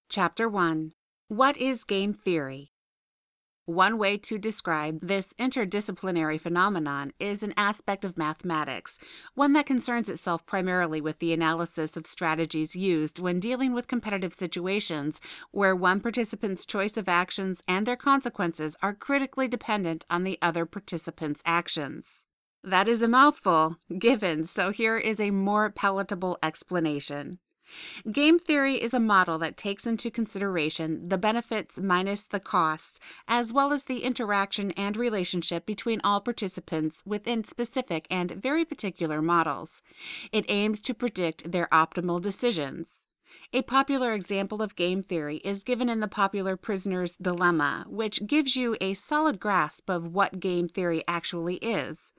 Chapter 1. What is Game Theory? One way to describe this interdisciplinary phenomenon is an aspect of mathematics, one that concerns itself primarily with the analysis of strategies used when dealing with competitive situations where one participant's choice of actions and their consequences are critically dependent on the other participant's actions. That is a mouthful, given, so here is a more palatable explanation. Game theory is a model that takes into consideration the benefits minus the costs, as well as the interaction and relationship between all participants within specific and very particular models. It aims to predict their optimal decisions. A popular example of game theory is given in the popular Prisoner's Dilemma, which gives you a solid grasp of what game theory actually is.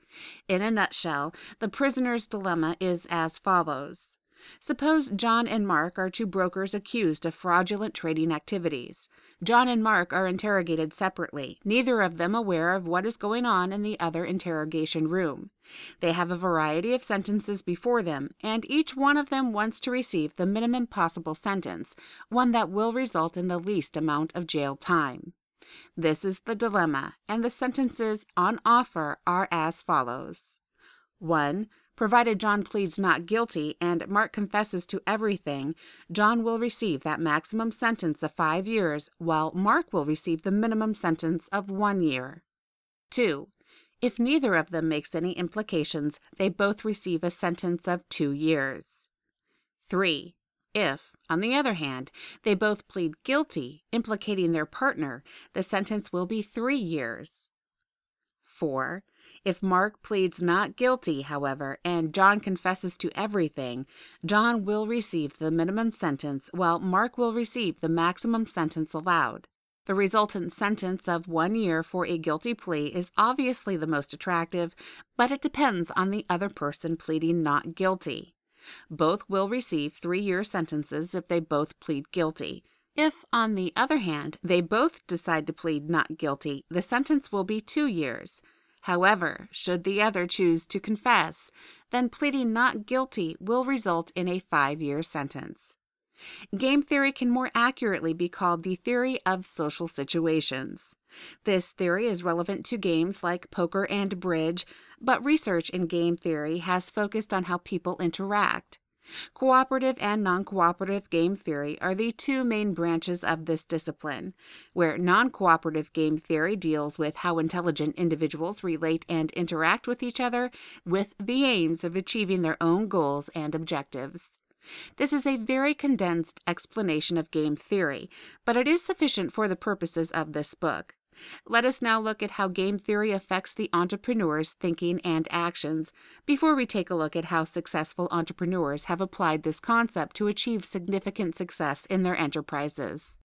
In a nutshell, the Prisoner's Dilemma is as follows. Suppose John and Mark are two brokers accused of fraudulent trading activities. John and Mark are interrogated separately, neither of them aware of what is going on in the other interrogation room. They have a variety of sentences before them, and each one of them wants to receive the minimum possible sentence, one that will result in the least amount of jail time. This is the dilemma, and the sentences on offer are as follows. 1. Provided John pleads not guilty and Mark confesses to everything, John will receive that maximum sentence of 5 years, while Mark will receive the minimum sentence of 1 year. 2. If neither of them makes any implications, they both receive a sentence of 2 years. 3. If, on the other hand, they both plead guilty, implicating their partner, the sentence will be 3 years. 4. If Mark pleads not guilty, however, and John confesses to everything, John will receive the minimum sentence, while Mark will receive the maximum sentence allowed. The resultant sentence of 1 year for a guilty plea is obviously the most attractive, but it depends on the other person pleading not guilty. Both will receive 3-year sentences if they both plead guilty. If, on the other hand, they both decide to plead not guilty, the sentence will be 2 years. However, should the other choose to confess, then pleading not guilty will result in a 5-year sentence. Game theory can more accurately be called the theory of social situations. This theory is relevant to games like poker and bridge, but research in game theory has focused on how people interact. Cooperative and non-cooperative game theory are the two main branches of this discipline, where non-cooperative game theory deals with how intelligent individuals relate and interact with each other with the aims of achieving their own goals and objectives. This is a very condensed explanation of game theory, but it is sufficient for the purposes of this book. Let us now look at how game theory affects the entrepreneur's thinking and actions, before we take a look at how successful entrepreneurs have applied this concept to achieve significant success in their enterprises.